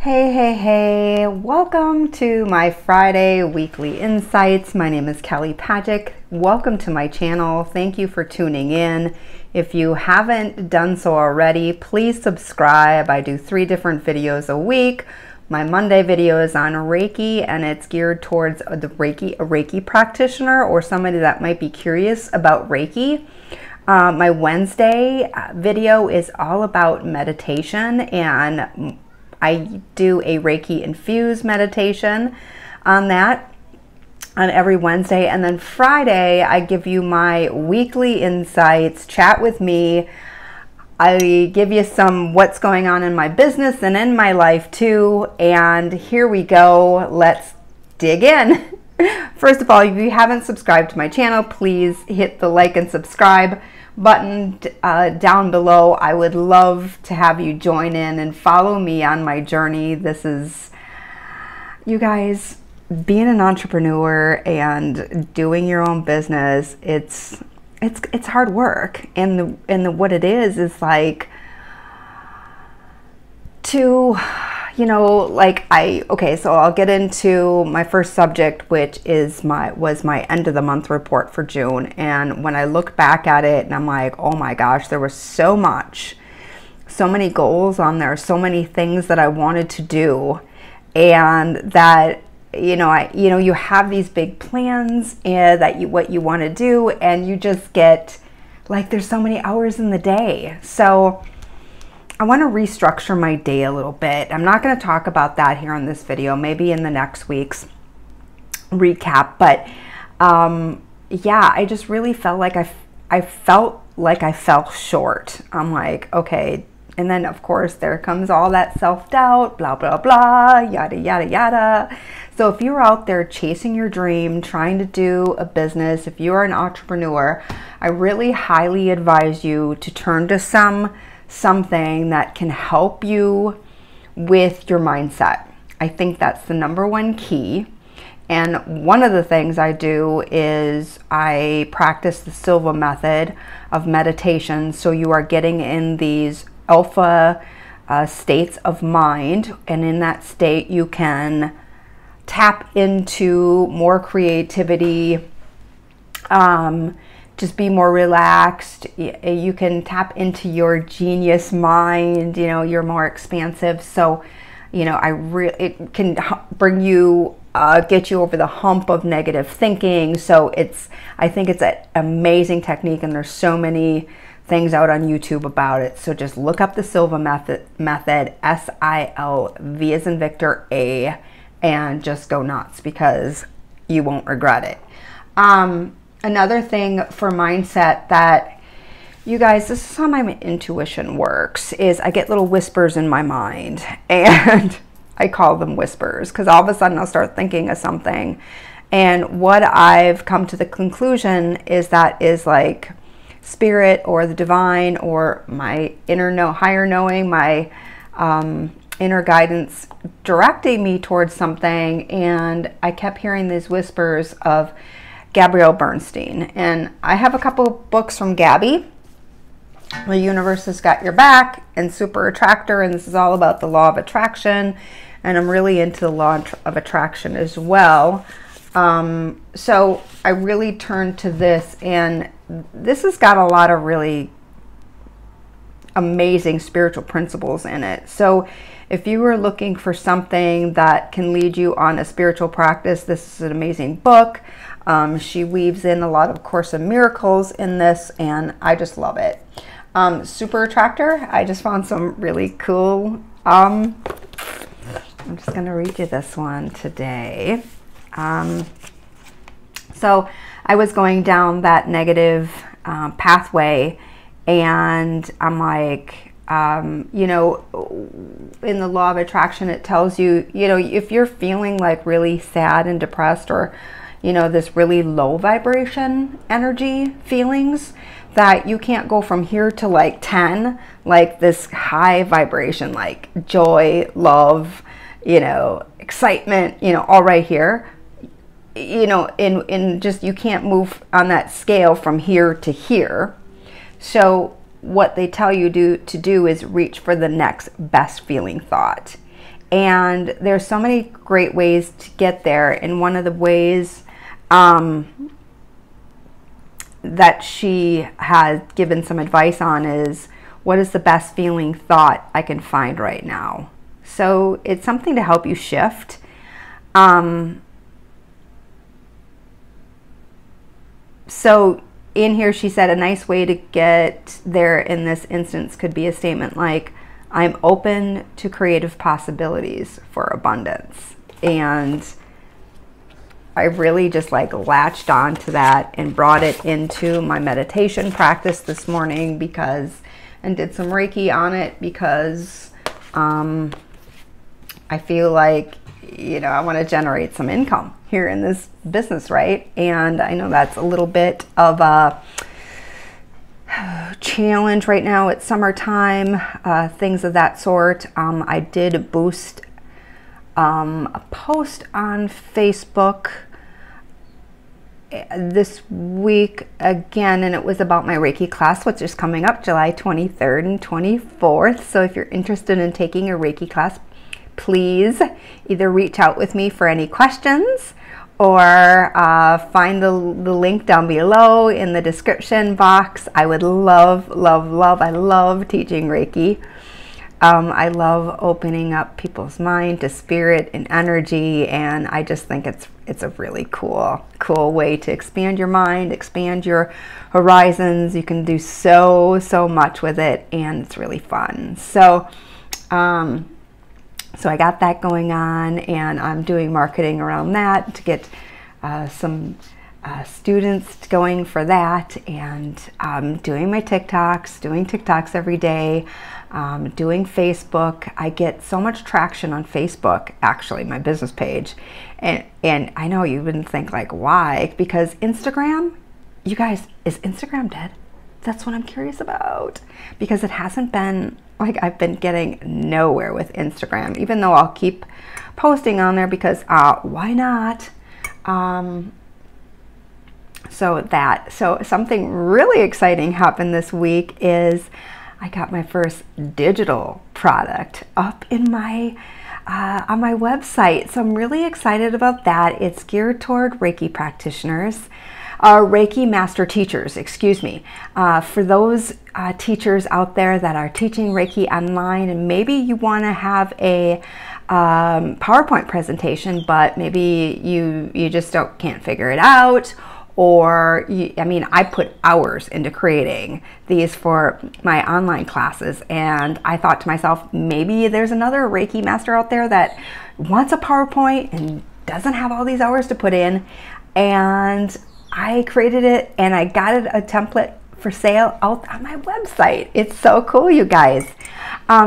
Hey, welcome to my Friday weekly insights. My name is Kelly Pagic. Welcome to my channel. Thank you for tuning in. If you haven't done so already, please subscribe. I do 3 different videos a week. My Monday video is on Reiki, and it's geared towards a Reiki practitioner or somebody that might be curious about Reiki. My Wednesday video is all about meditation, and I do a Reiki infused meditation on every Wednesday. And then Friday, I give you my weekly insights, chat with me. I give you some what's going on in my business and in my life too. And here we go. Let's dig in. First of all, if you haven't subscribed to my channel, please hit the like and subscribe button down below. I would love to have you join in and follow me on my journey. This is, you guys, being an entrepreneur and doing your own business. It's hard work, and what it is like to, okay, so I'll get into my first subject, which is was my end of the month report for June. And when I look back at it, and I'm like, oh my gosh, there was so many goals on there, so many things that I wanted to do, and that, you have these big plans and what you want to do, and you just get like, there's so many hours in the day. So I want to restructure my day a little bit. I'm not going to talk about that here in this video, maybe in the next week's recap. But yeah, I just really felt like I fell short. I'm like, okay. And then of course there comes all that self-doubt, blah, blah, blah, yada, yada, yada. So if you're out there chasing your dream, trying to do a business, if you're an entrepreneur, I really highly advise you to turn to something that can help you with your mindset. I think that's the #1 key. And one of the things I do is I practice the Silva Method of meditation. So you are getting in these alpha states of mind, and in that state you can tap into more creativity, just be more relaxed. You can tap into your genius mind, you're more expansive. So, it can bring you, get you over the hump of negative thinking. So I think it's an amazing technique, and there's so many things out on YouTube about it. So just look up the Silva Method, S-I-L-V as in Victor, A, and just go nuts, because you won't regret it. Another thing for mindset that, you guys, this is how my intuition works, is I get little whispers in my mind, and I call them whispers because all of a sudden I'll start thinking of something. And what I've come to the conclusion is that is like spirit or the divine or my higher knowing, my inner guidance directing me towards something. And I kept hearing these whispers of Gabby Bernstein, and I have a couple of books from Gabby. The Universe Has Got Your Back and Super Attractor, and this is all about the law of attraction, and I'm really into the law of attraction as well. So I really turned to this, and this has got a lot of really amazing spiritual principles in it. So if you were looking for something that can lead you on a spiritual practice, this is an amazing book. She weaves in a lot of Course in Miracles in this, and I just love it. Super Attractor, I just found some really cool. I'm just going to read you this one today. So I was going down that negative pathway, and I'm like, in the law of attraction, it tells you, if you're feeling like really sad and depressed, or this really low vibration energy feelings, that you can't go from here to like 10, like this high vibration, like joy, love, excitement, all right here, in just, you can't move on that scale from here to here. So what they tell you to do is reach for the next best feeling thought. And there's so many great ways to get there. And one of the ways that she has given some advice on is, what is the best feeling thought I can find right now? So it's something to help you shift. So in here she said a nice way to get there in this instance could be a statement like, I'm open to creative possibilities for abundance. And I really just like latched on to that and brought it into my meditation practice this morning and did some Reiki on it because I feel like, I want to generate some income here in this business, right? And I know that's a little bit of a challenge right now. It's summertime, things of that sort. I did boost a post on Facebook this week again, and it was about my Reiki class, which is coming up July 23rd and 24th. So if you're interested in taking a Reiki class, please either reach out with me for any questions or find the link down below in the description box. I would love, love, love, I love teaching Reiki. I love opening up people's mind to spirit and energy, and I just think it's a really cool way to expand your mind, expand your horizons. You can do so much with it, and it's really fun. So so I got that going on, and I'm doing marketing around that to get some students going for that, and doing my TikToks every day, doing Facebook. I get so much traction on Facebook, actually, my business page. And I know you wouldn't think like, why? Because Instagram, you guys, is Instagram dead? That's what I'm curious about, because it hasn't been, like, I've been getting nowhere with Instagram, even though I'll keep posting on there because why not? So something really exciting happened this week is I got my first digital product up in my on my website. So I'm really excited about that. It's geared toward Reiki practitioners, Reiki master teachers, excuse me. For those teachers out there that are teaching Reiki online, and maybe you want to have a PowerPoint presentation, but maybe you just can't figure it out. Or, I put hours into creating these for my online classes, and I thought to myself, maybe there's another Reiki master out there that wants a PowerPoint and doesn't have all these hours to put in. And I created it, and I got it a template for sale out on my website. It's so cool, you guys.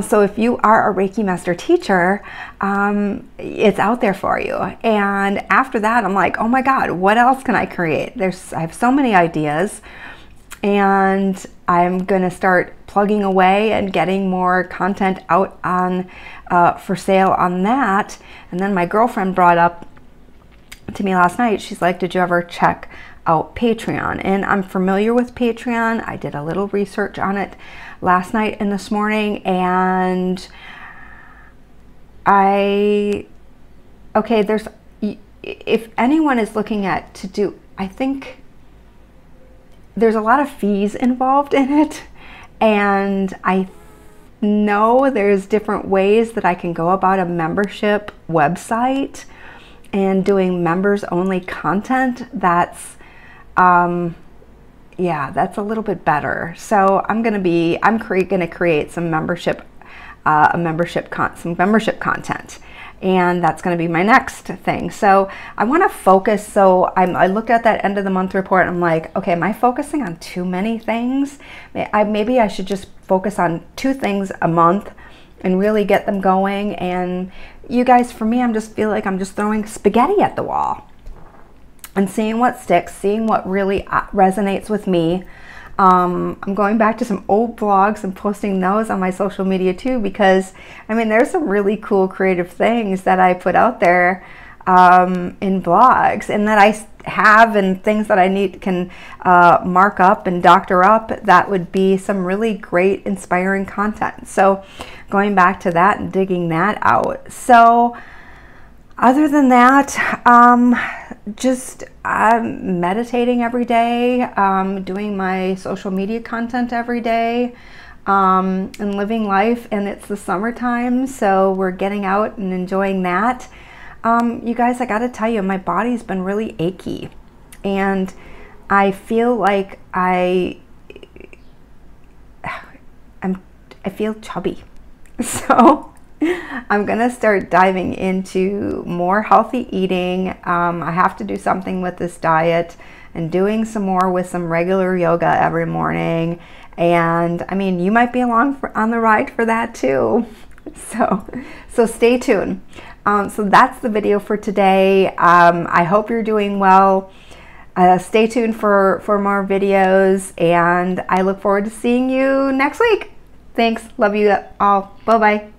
So if you are a Reiki master teacher, it's out there for you. And after that, I'm like, oh my God, what else can I create? I have so many ideas, and I'm gonna start plugging away and getting more content out on for sale on that. And then my girlfriend brought up to me last night, she's like, did you ever check out Patreon? And I'm familiar with Patreon. I did a little research on it last night and this morning, and if anyone is looking at to do, I think there's a lot of fees involved in it, and I know there's different ways that I can go about a membership website and doing members only content. That's that's a little bit better. So I'm gonna create some membership content, and that's going to be my next thing. So I want to focus. So I looked at that end of the month report, and I'm like, okay, am I focusing on too many things? Maybe I should just focus on 2 things a month and really get them going. And you guys, for me, I'm just feel like I'm just throwing spaghetti at the wall and seeing what sticks, seeing what really resonates with me. I'm going back to some old blogs and posting those on my social media too, because there's some really cool creative things that I put out there in blogs, and that I have, and things that I can mark up and doctor up, that would be some really great inspiring content. So going back to that and digging that out. So other than that, just meditating every day, doing my social media content every day, and living life. And it's the summertime, so we're getting out and enjoying that. You guys, I gotta tell you, my body's been really achy, and I feel like I feel chubby. So I'm gonna start diving into more healthy eating. I have to do something with this diet, and doing some more with some regular yoga every morning. And I mean, you might be along on the ride for that too. So stay tuned. So that's the video for today. I hope you're doing well. Stay tuned for more videos, and I look forward to seeing you next week. Thanks. Love you all. Bye-bye.